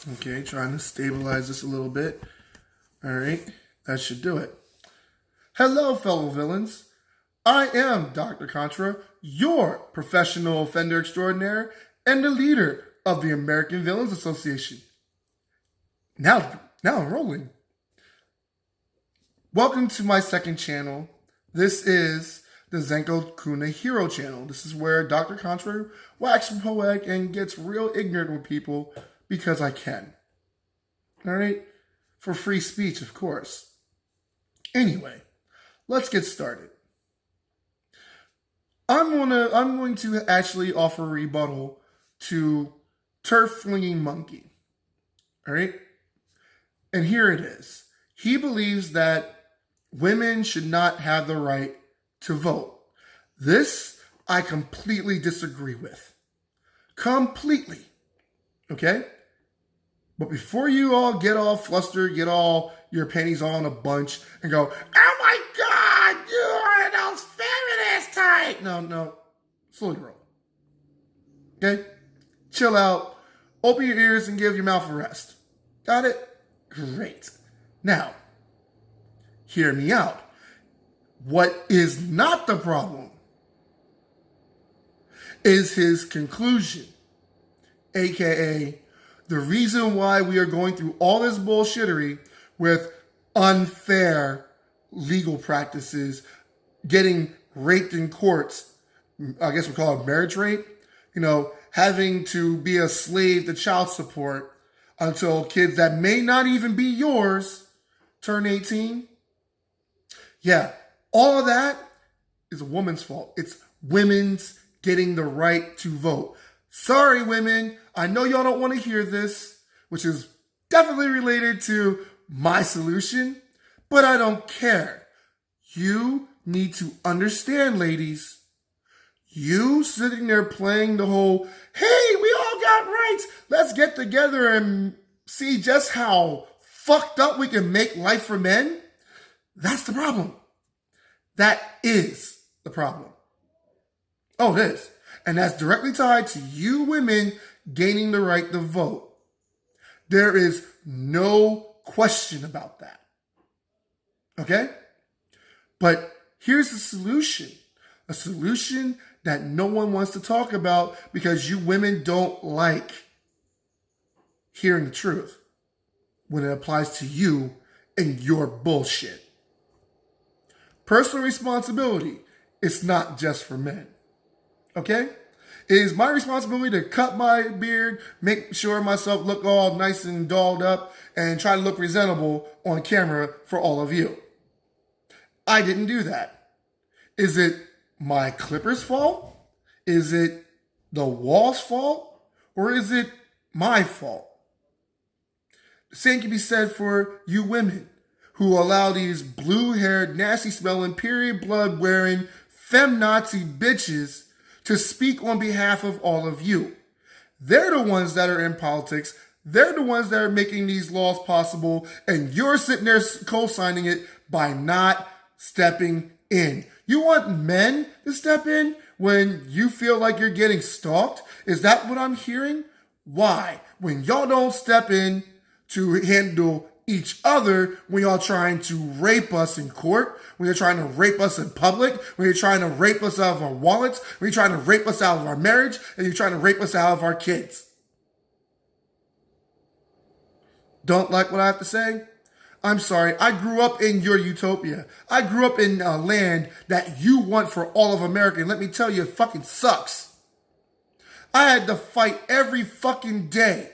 Okay, trying to stabilize this a little bit. All right, that should do it. Hello, fellow villains. I am Dr. Contra, your professional offender extraordinaire and the leader of the American Villains Association. Now I'm rolling. Welcome to my second channel. This is the Zenko Kuna Hero channel. This is where Dr. Contra waxes poetic and gets real ignorant with people because I can. All right? For free speech, of course. Anyway, let's get started. I'm going to actually offer a rebuttal to Turd Flinging Monkey. All right? And here it is. He believes that women should not have the right to vote. This I completely disagree with. Completely. Okay? But before you all get all flustered, get all your panties all in a bunch and go, oh my God, you are those feminist type. No. Slowly roll. Okay? Chill out. Open your ears and give your mouth a rest. Got it? Great. Now, hear me out. What is not the problem is his conclusion, aka the reason why we are going through all this bullshittery with unfair legal practices, getting raped in courts, I guess we call it marriage rape, having to be a slave to child support until kids that may not even be yours turn 18. Yeah, all of that is a woman's fault. It's women's getting the right to vote. Sorry, women. I know y'all don't want to hear this, which is definitely related to my solution, but I don't care. You need to understand, ladies. You sitting there playing the whole, hey, we all got rights. Let's get together and see just how fucked up we can make life for men. That's the problem. That is the problem. Oh, it is. And that's directly tied to you women gaining the right to vote. There is no question about that. Okay? But here's the solution. A solution that no one wants to talk about because you women don't like hearing the truth when it applies to you and your bullshit. Personal responsibility is not just for men. Okay? It is my responsibility to cut my beard, make sure myself look all nice and dolled up, and try to look presentable on camera for all of you. I didn't do that. Is it my clipper's fault? Is it the wall's fault? Or is it my fault? The same can be said for you women who allow these blue-haired, nasty-smelling, period blood-wearing, feminazi bitches to speak on behalf of all of you. They're the ones that are in politics. They're the ones that are making these laws possible, and you're sitting there co-signing it by not stepping in. You want men to step in when you feel like you're getting stalked? Is that what I'm hearing? Why? When y'all don't step in to handle each other, when y'all trying to rape us in court, when you're trying to rape us in public, when you're trying to rape us out of our wallets, when you're trying to rape us out of our marriage, and you're trying to rape us out of our kids. Don't like what I have to say? I'm sorry. I grew up in your utopia. I grew up in a land that you want for all of America. And let me tell you, it fucking sucks. I had to fight every fucking day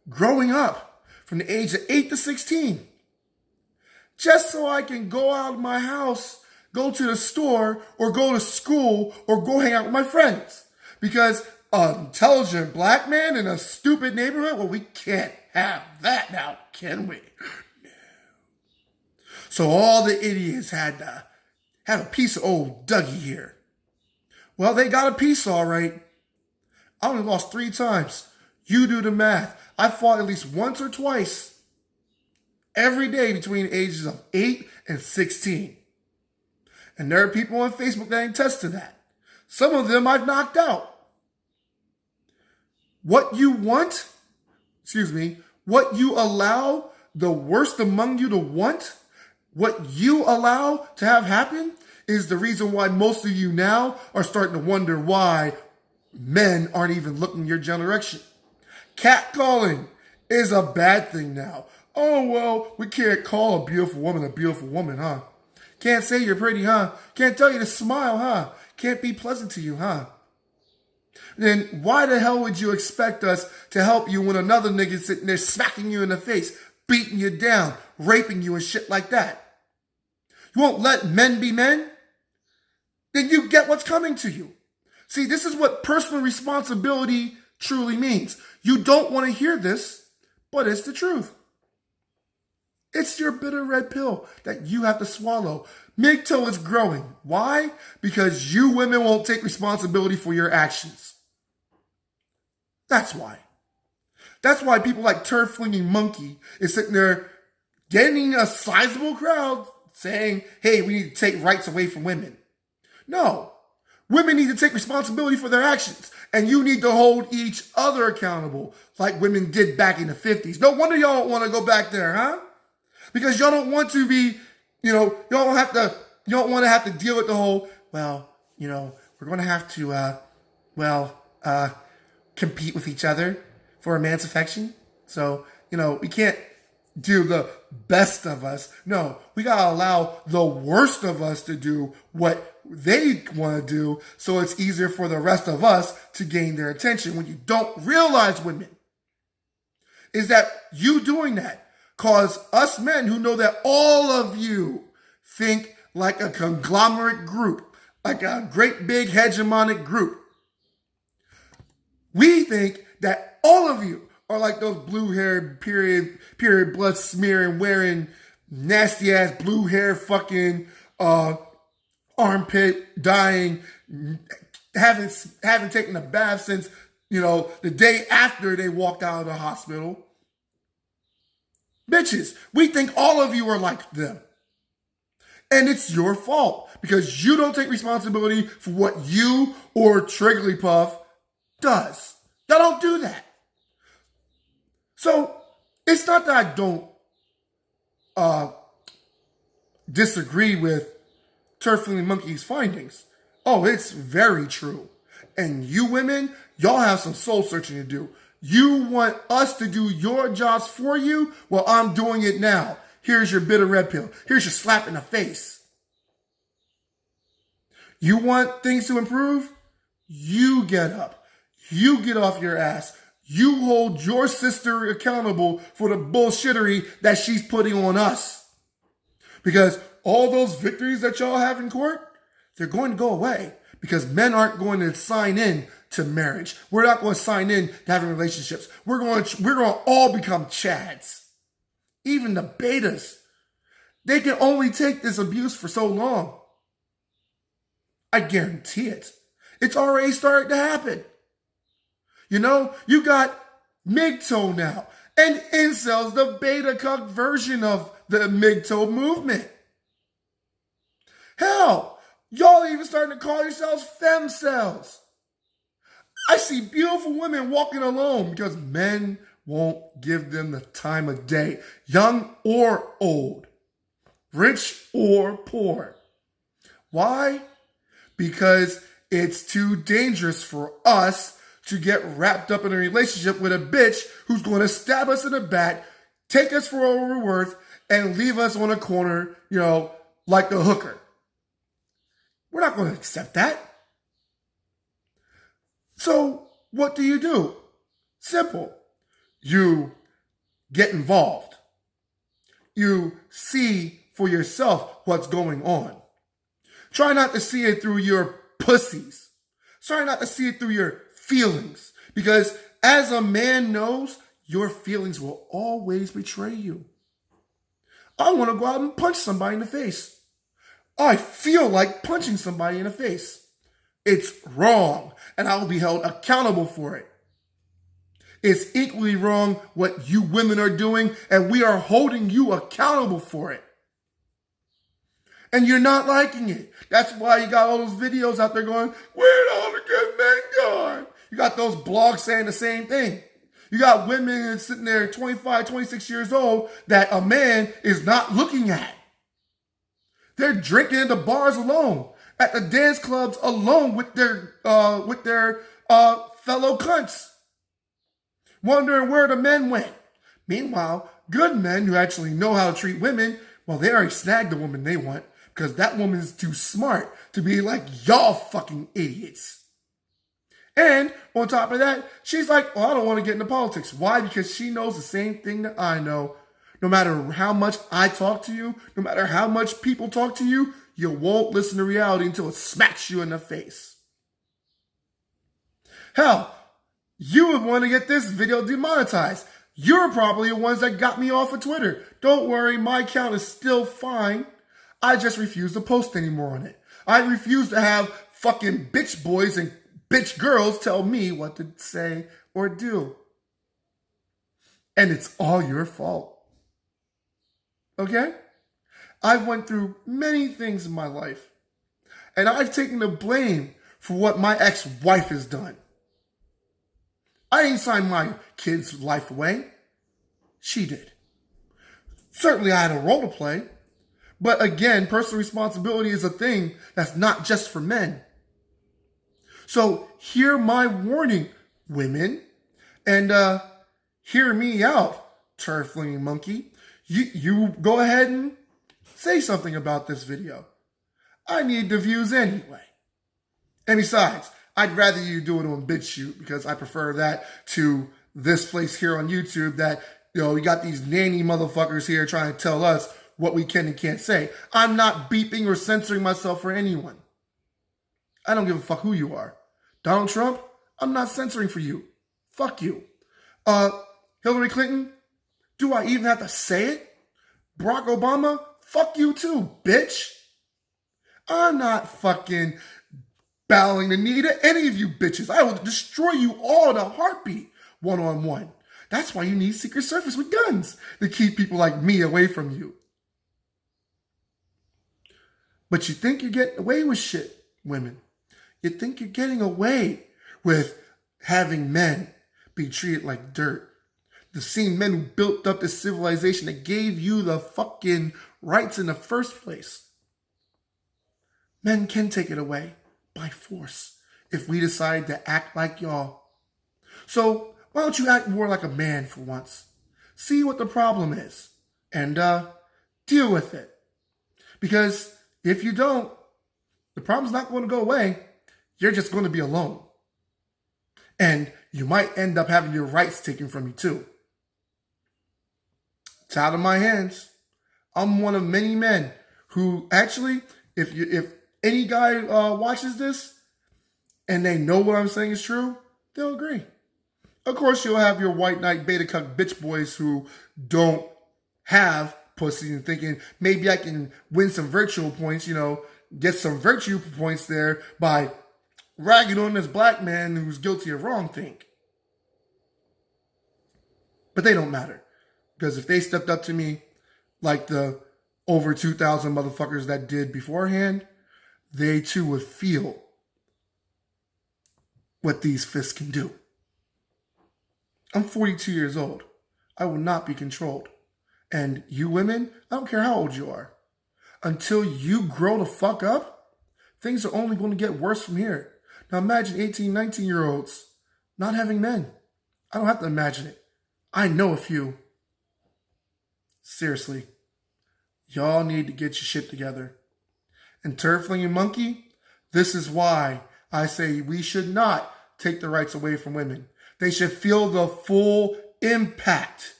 growing up from the age of 8 to 16. Just so I can go out of my house, go to the store, or go to school, or go hang out with my friends. Because an intelligent black man in a stupid neighborhood, well, we can't have that now, can we? No. So all the idiots had to have a piece of old Dougie here. Well, they got a piece all right. I only lost 3 times. You do the math. I fought at least once or twice every day between the ages of 8 and 16. And there are people on Facebook that attest to that. Some of them I've knocked out. What you want what you allow the worst among you to want, what you allow to have happen, is the reason why most of you now are starting to wonder why men aren't even looking your direction. Catcalling is a bad thing now. Oh, well, we can't call a beautiful woman, huh? Can't say you're pretty, huh? Can't tell you to smile, huh? Can't be pleasant to you, huh? Then why the hell would you expect us to help you when another nigga's sitting there smacking you in the face, beating you down, raping you and shit like that? You won't let men be men? Then you get what's coming to you. See, this is what personal responsibility truly means. You don't want to hear this, but it's the truth. It's your bitter red pill that you have to swallow. MGTOW is growing. Why? Because you women won't take responsibility for your actions. That's why. That's why people like Turd Flinging Monkey is sitting there getting a sizable crowd saying, hey, we need to take rights away from women. No. Women need to take responsibility for their actions. And you need to hold each other accountable like women did back in the 50s. No wonder y'all don't want to go back there, huh? Because y'all don't want to be, you don't want to have to deal with the whole, we're going to have to, compete with each other for a man's affection. So, we can't do the best of us. No, we got to allow the worst of us to do what they want to do so it's easier for the rest of us to gain their attention. When you don't realize, women, is that you doing that cause us men who know that all of you think like a conglomerate group, like a great big hegemonic group. We think that all of you are like those blue-haired, period blood smearing, wearing nasty ass blue hair, fucking armpit dying, haven't taken a bath since the day after they walked out of the hospital. Bitches, we think all of you are like them. And it's your fault because you don't take responsibility for what you or Trigglypuff does. Y'all don't do that. So it's not that I don't disagree with Turd Flinging Monkey's findings. Oh, it's very true. And you women, y'all have some soul searching to do. You want us to do your jobs for you? Well, I'm doing it now. Here's your bitter red pill. Here's your slap in the face. You want things to improve? You get up. You get off your ass. You hold your sister accountable for the bullshittery that she's putting on us. Because all those victories that y'all have in court, they're going to go away. Because men aren't going to sign in to marriage. We're not going to sign in to having relationships. We're going to all become Chads. Even the betas. They can only take this abuse for so long. I guarantee it. It's already started to happen. You got MGTOW now. And incels, the beta cuck version of the MGTOW movement. Hell, y'all even starting to call yourselves femcells. I see beautiful women walking alone because men won't give them the time of day, young or old, rich or poor. Why? Because it's too dangerous for us to get wrapped up in a relationship with a bitch who's going to stab us in the back, take us for all we're worth, and leave us on a corner, like the hooker. We're not going to accept that. So what do? Simple. You get involved. You see for yourself what's going on. Try not to see it through your pussies. Try not to see it through your feelings. Because as a man knows, your feelings will always betray you. I want to go out and punch somebody in the face. I feel like punching somebody in the face. It's wrong, and I will be held accountable for it. It's equally wrong what you women are doing, and we are holding you accountable for it. And you're not liking it. That's why you got all those videos out there going, where'd all the good men gone? You got those blogs saying the same thing. You got women sitting there 25, 26 years old that a man is not looking at. They're drinking in the bars alone, at the dance clubs alone with their fellow cunts, wondering where the men went. Meanwhile, good men who actually know how to treat women, well, they already snagged the woman they want because that woman is too smart to be like, y'all fucking idiots. And on top of that, she's like, well, I don't want to get into politics. Why? Because she knows the same thing that I know. No matter how much I talk to you, no matter how much people talk to you, you won't listen to reality until it smacks you in the face. Hell, you would want to get this video demonetized. You're probably the ones that got me off of Twitter. Don't worry, my account is still fine. I just refuse to post anymore on it. I refuse to have fucking bitch boys and bitch girls tell me what to say or do. And it's all your fault. Okay? I've went through many things in my life. And I've taken the blame for what my ex-wife has done. I didn't sign my kid's life away. She did. Certainly I had a role to play. But again, personal responsibility is a thing that's not just for men. So hear my warning, women. And hear me out, turd flinging monkey. You go ahead and say something about this video. I need the views anyway. And besides, I'd rather you do it on BitChute because I prefer that to this place here on YouTube that, you know, you got these nanny motherfuckers here trying to tell us what we can and can't say. I'm not beeping or censoring myself for anyone. I don't give a fuck who you are. Donald Trump, I'm not censoring for you. Fuck you. Hillary Clinton, do I even have to say it? Barack Obama, fuck you too, bitch. I'm not fucking bowing the knee to any of you bitches. I will destroy you all in a heartbeat, one-on-one. That's why you need Secret Service with guns to keep people like me away from you. But you think you're getting away with shit, women. You think you're getting away with having men be treated like dirt. The same men who built up this civilization that gave you the fucking rights in the first place. Men can take it away by force if we decide to act like y'all. So why don't you act more like a man for once? See what the problem is and deal with it. Because if you don't, the problem's not going to go away. You're just going to be alone. And you might end up having your rights taken from you too. It's out of my hands. I'm one of many men who actually, if any guy watches this and they know what I'm saying is true, they'll agree. Of course, you'll have your white knight beta cuck bitch boys who don't have pussy and thinking maybe I can win some virtual points, you know, get some virtue points there by ragging on this black man who's guilty of wrong thing. But they don't matter. Because if they stepped up to me like the over 2,000 motherfuckers that did beforehand, they too would feel what these fists can do. I'm 42 years old. I will not be controlled. And you women, I don't care how old you are. Until you grow the fuck up, things are only going to get worse from here. Now imagine 18, 19-year-olds not having men. I don't have to imagine it. I know a few. Seriously, y'all need to get your shit together. And turd flinging monkey, this is why I say we should not take the rights away from women. They should feel the full impact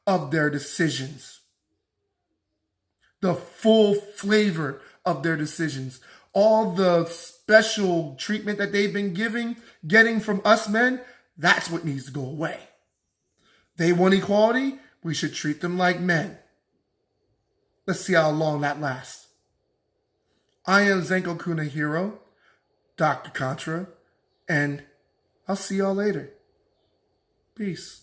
of their decisions. The full flavor of their decisions. All the special treatment that they've been getting from us men, that's what needs to go away. They want equality, we should treat them like men. Let's see how long that lasts. I am Zenko Kuna Hero, Dr. Contra, and I'll see y'all later. Peace.